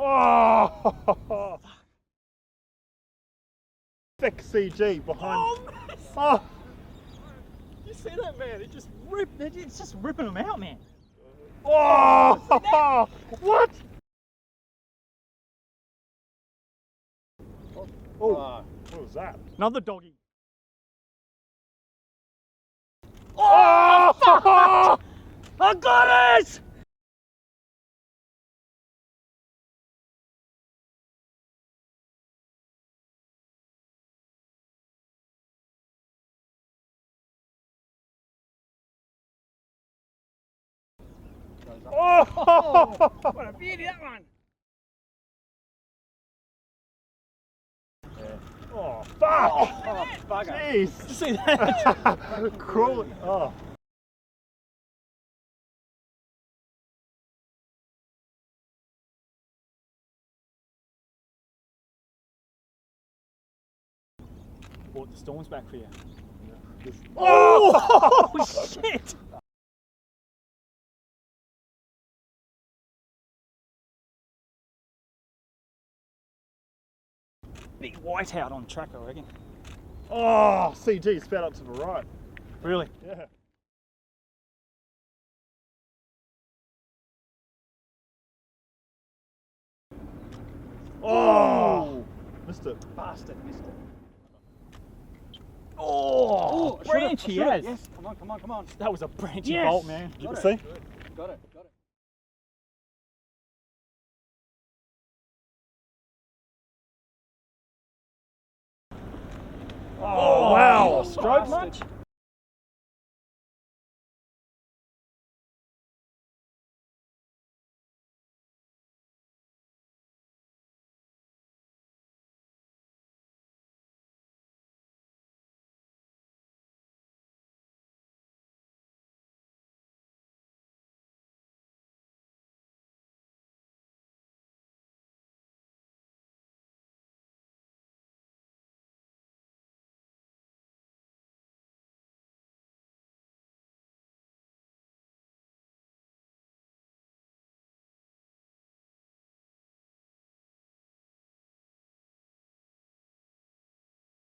Oh! Thick CG behind. Oh! You see that, man? It's just ripping them out, man. Oh! What? Oh, what was that? Another doggy. Oh! I got it! Oh! What a beauty, that one! Oh, fuck! Oh, bugger. Jeez! Did you see that? Crawling. Oh. Oh, the storm's back for you. Oh! Oh, shit! Big whiteout on track, I reckon. Oh, CG spat up to the right. Really? Yeah. Oh! Missed it. Bastard, missed it. Oh! Branchy, yes. Yes, come on, come on, come on. That was a branchy Yes. bolt, man. You Got see? it. Got it, got it. Oh, wow! Stroke much?